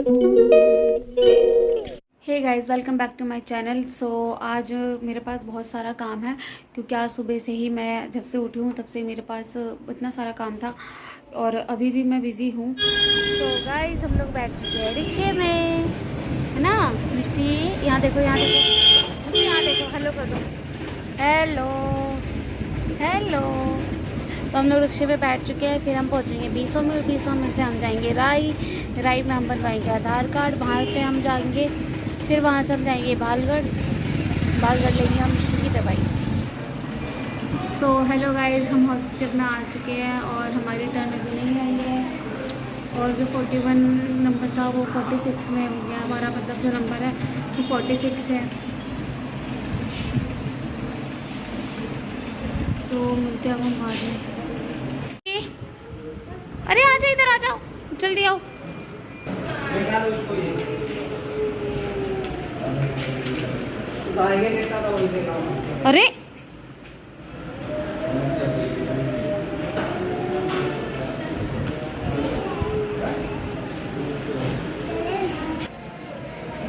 Hey guys, welcome back to my channel. So आज मेरे पास बहुत सारा काम है क्योंकि आज सुबह से ही मैं जब से उठी हूँ तब से मेरे पास इतना सारा काम था और अभी भी मैं बिज़ी हूँ। सो गाइस, हम लोग बैठ चुके हैं रिक्शे में, है ना मिष्टी? यहाँ देखो, यहाँ देखो, यहाँ देखो, हेलो कर दो, हेलो हेलो। तो हम लोग रिक्शे पे बैठ चुके हैं। फिर हम पहुँचेंगे बीसों में, बीसों में से हम जाएंगे राई में हम बनवाएंगे आधार कार्ड, वहाँ पे हम जाएंगे। फिर वहाँ से हम जाएंगे बालगढ़ लेंगे हम मिष्टी की दवाई। सो हेलो गाइस, हम हॉस्पिटल में आ चुके हैं और हमारी टर्न अभी नहीं आई है। और जो 41 नंबर था वो 46 में हो गया हमारा, मतलब जो नंबर है वो 46 है। सो मिलते हैं हम बाद में। अरे आ जाओ, इधर आ जाओ, जल्दी आओ। अरे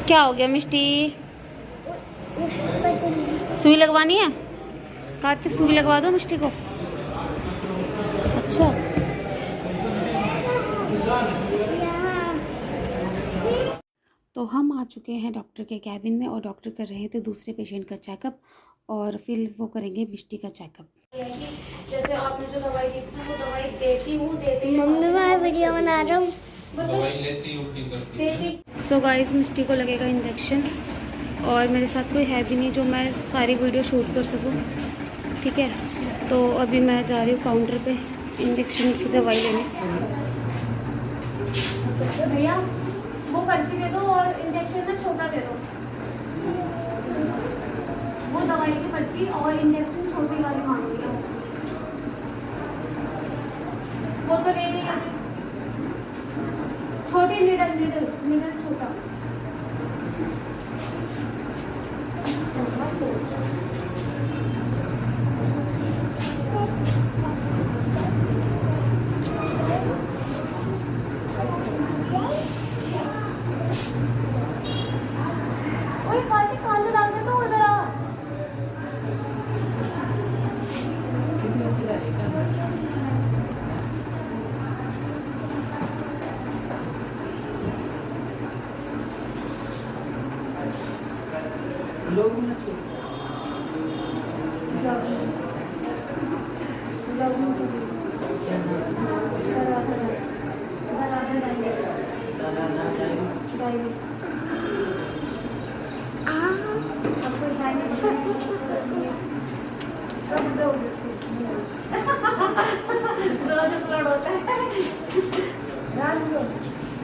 क्या हो गया मिष्टी? सुई लगवानी है? कार्तिक सुई लगवा दो मिष्टी को। अच्छा, तो हम आ चुके हैं डॉक्टर के कैबिन में और डॉक्टर कर रहे थे दूसरे पेशेंट का चेकअप और फिर वो करेंगे मिष्टी का चेकअप। जैसे आपने जो दवाई दी थी वो दवाई देती हूँ मम्मी, मैं वीडियो बना रहा हूँ। सो गाइस, मिष्टी को लगेगा इंजेक्शन और मेरे साथ कोई है भी नहीं जो मैं सारी वीडियो शूट कर सकूँ, ठीक है? तो अभी मैं जा रही हूँ काउंटर पे इंजेक्शन की दवाई लेने। भैया वो पर्ची दे दो और इंजेक्शन ना छोटा दे दो। वो दवाई की पर्ची और इंजेक्शन छोटी वाली मांग रही है। वो तो ले रही है छोटी, नीडल छोटा। कौन सा डाल दे तो इधर आ।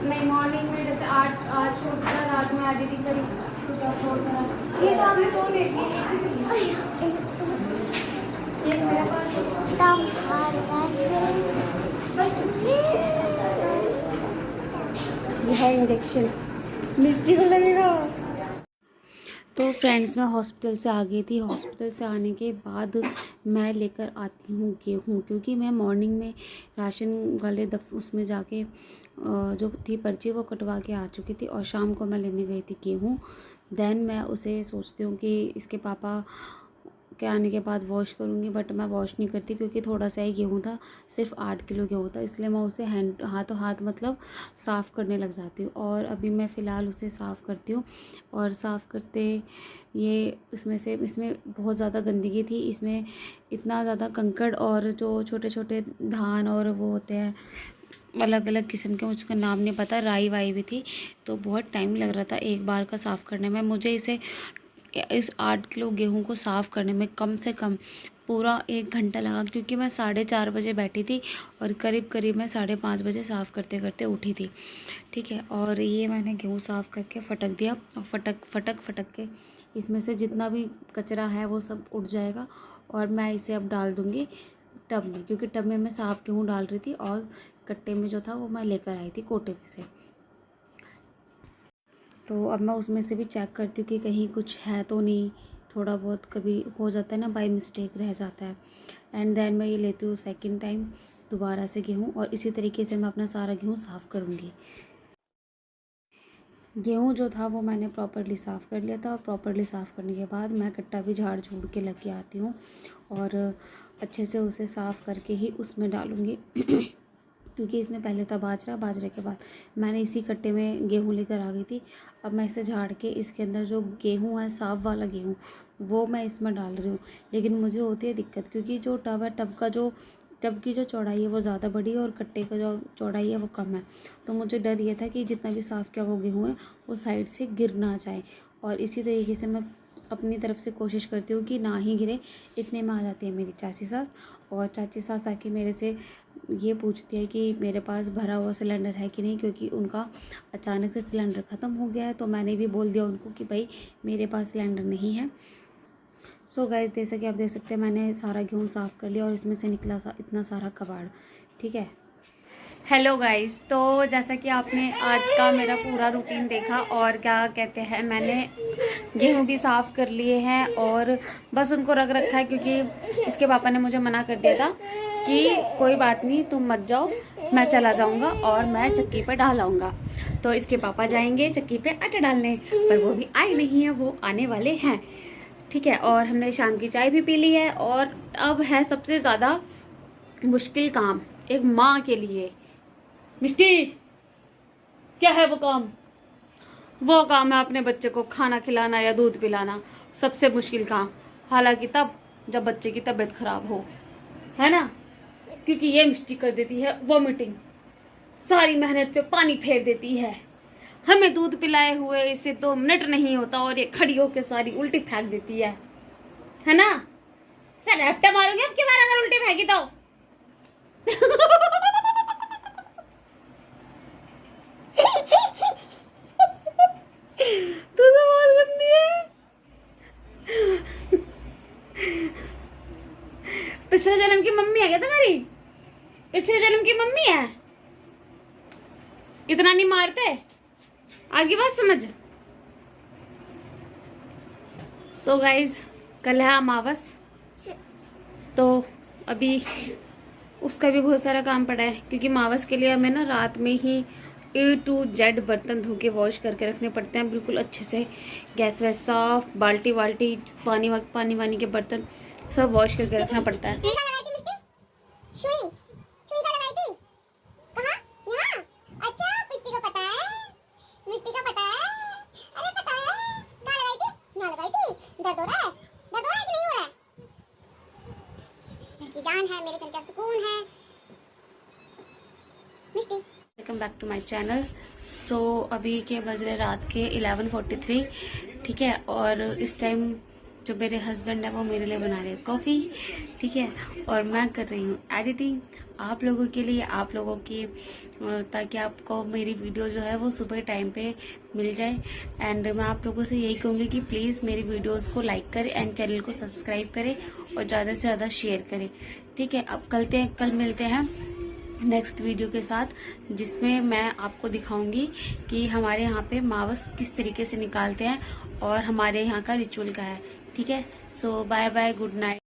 नहीं, मॉर्निंग में जैसे 8 आज सोचता रात में आधी थी करी, सुबह 4 ये तो आपने तो ले ये मेरे पास ये है इंजेक्शन, मिर्ची को लगेगा। तो फ्रेंड्स, मैं हॉस्पिटल से आ गई थी। हॉस्पिटल से आने के बाद मैं लेकर आती हूँ गेहूँ, क्योंकि मैं मॉर्निंग में राशन वाले उसमें जाके जो थी पर्ची वो कटवा के आ चुकी थी और शाम को मैं लेने गई थी गेहूँ। देन मैं उसे सोचती हूँ कि इसके पापा के आने के बाद वॉश करूँगी, बट मैं वॉश नहीं करती क्योंकि थोड़ा सा ही गेहूँ था, सिर्फ 8 किलो गेहूँ था, इसलिए मैं उसे हाथों हाथ मतलब साफ़ करने लग जाती हूँ। और अभी मैं फ़िलहाल उसे साफ़ करती हूँ और साफ़ करते इसमें बहुत ज़्यादा गंदगी थी। इसमें इतना ज़्यादा कंकड़ और जो छोटे छोटे धान और वो होते हैं अलग अलग किस्म के, मुझको नाम नहीं पता, राई वाई भी थी, तो बहुत टाइम लग रहा था एक बार का साफ़ करने में। मुझे इस 8 किलो गेहूं को साफ़ करने में कम से कम पूरा 1 घंटा लगा, क्योंकि मैं 4:30 बजे बैठी थी और करीब मैं 5:30 बजे साफ़ करते करते उठी थी, ठीक है? और ये मैंने गेहूं साफ़ करके फटक दिया और फटक के इसमें से जितना भी कचरा है वो सब उठ जाएगा। और मैं इसे अब डाल दूँगी टब में, क्योंकि टब में मैं साफ़ गेहूँ डाल रही थी और कट्टे में जो था वो मैं लेकर आई थी कोटे से। तो अब मैं उसमें से भी चेक करती हूँ कि कहीं कुछ है तो नहीं, थोड़ा बहुत कभी हो जाता है ना, बाय मिस्टेक रह जाता है। एंड देन मैं ये लेती हूँ सेकंड टाइम दोबारा से गेहूँ और इसी तरीके से मैं अपना सारा गेहूँ साफ़ करूँगी। गेहूँ जो था वो मैंने प्रॉपरली साफ़ कर लिया था, और प्रॉपरली साफ़ करने के बाद मैं कट्टा भी झाड़ झूड़ के लेके आती हूँ और अच्छे से उसे साफ़ करके ही उसमें डालूँगी क्योंकि इसमें पहले था बाजरा, बाजरे के बाद मैंने इसी कट्टे में गेहूँ लेकर आ गई थी। अब मैं इसे झाड़ के इसके अंदर जो गेहूँ है, साफ़ वाला गेहूँ, वो मैं इसमें डाल रही हूँ। लेकिन मुझे होती है दिक्कत, क्योंकि जो टब है, टब की जो चौड़ाई है वो ज़्यादा बड़ी है और कट्टे का जो चौड़ाई है वो कम है। तो मुझे डर ये था कि जितना भी साफ़ किया वो गेहूँ है वो साइड से गिर ना जाए, और इसी तरीके से मैं अपनी तरफ से कोशिश करती हूँ कि ना ही गिरे। इतने में आ जाती है मेरी चाची सास, और चाची सास आके मेरे से ये पूछती है कि मेरे पास भरा हुआ सिलेंडर है कि नहीं, क्योंकि उनका अचानक से सिलेंडर ख़त्म हो गया है। तो मैंने भी बोल दिया उनको कि भाई मेरे पास सिलेंडर नहीं है। सो गाइस, जैसा कि आप देख सकते हैं मैंने सारा गेहूँ साफ़ कर लिया और इसमें से निकला इतना सारा कबाड़। ठीक है, हेलो गाइस, तो जैसा कि आपने आज का मेरा पूरा रूटीन देखा, और क्या कहते हैं, मैंने गेहूँ भी साफ़ कर लिए हैं और बस उनको रख रखा है, क्योंकि इसके पापा ने मुझे मना कर दिया था कि कोई बात नहीं, तुम मत जाओ, मैं चला जाऊंगा और मैं चक्की पर डाल आऊँगा। तो इसके पापा जाएंगे चक्की पे आटा डालने, पर वो भी आए नहीं हैं, वो आने वाले हैं। ठीक है, और हमने शाम की चाय भी पी ली है, और अब है सबसे ज़्यादा मुश्किल काम एक माँ के लिए। मिष्टी, क्या है वो काम? वो काम है अपने बच्चे को खाना खिलाना या दूध पिलाना, सबसे मुश्किल काम। हालांकि तब जब बच्चे की तबीयत खराब हो, है ना, क्योंकि ये मिष्टी कर देती है वॉमिटिंग, सारी मेहनत पे पानी फेर देती है। हमें दूध पिलाए हुए इसे 2 मिनट नहीं होता और ये खड़ी होकर सारी उल्टी फेंक देती है ना। सर रैप्टा मारोगे अब की बार अगर उल्टी फेंकी तो। तू तो बहुत गंदी है। पिछले जन्म की मम्मी है क्या तुम्हारी? पिछले जन्म की मम्मी है? इतना नहीं मारते, आगे बात समझ। सो गाइज, कल है अमावस, तो अभी उसका भी बहुत सारा काम पड़ा है, क्योंकि अमावस के लिए हमें ना रात में ही A to Z बर्तन धो के वॉश करके रखने पड़ते हैं बिल्कुल अच्छे से। गैस वैस साफ, बाल्टी वाल्टी, पानी वानी के बर्तन सब वॉश करके रखना पड़ता है। जान है मेरे, क्या सुकून है। Welcome back to my channel. So अभी के बज रहे रात के 11:43। ठीक है, और इस टाइम जो मेरे हस्बैंड है वो मेरे लिए बना रहे हैं कॉफ़ी। ठीक है, और मैं कर रही हूँ एडिटिंग आप लोगों के लिए, आप लोगों की, ताकि आपको मेरी वीडियो जो है वो सुबह टाइम पे मिल जाए। एंड मैं आप लोगों से यही कहूँगी कि प्लीज़ मेरी वीडियोस को लाइक करें एंड चैनल को सब्सक्राइब करें और ज़्यादा से ज़्यादा शेयर करें। ठीक है, अब कल मिलते हैं नेक्स्ट वीडियो के साथ, जिसमें मैं आपको दिखाऊंगी कि हमारे यहाँ पे अमावस किस तरीके से निकालते हैं और हमारे यहाँ का रिचुअल क्या है। ठीक है, सो बाय बाय, गुड नाइट।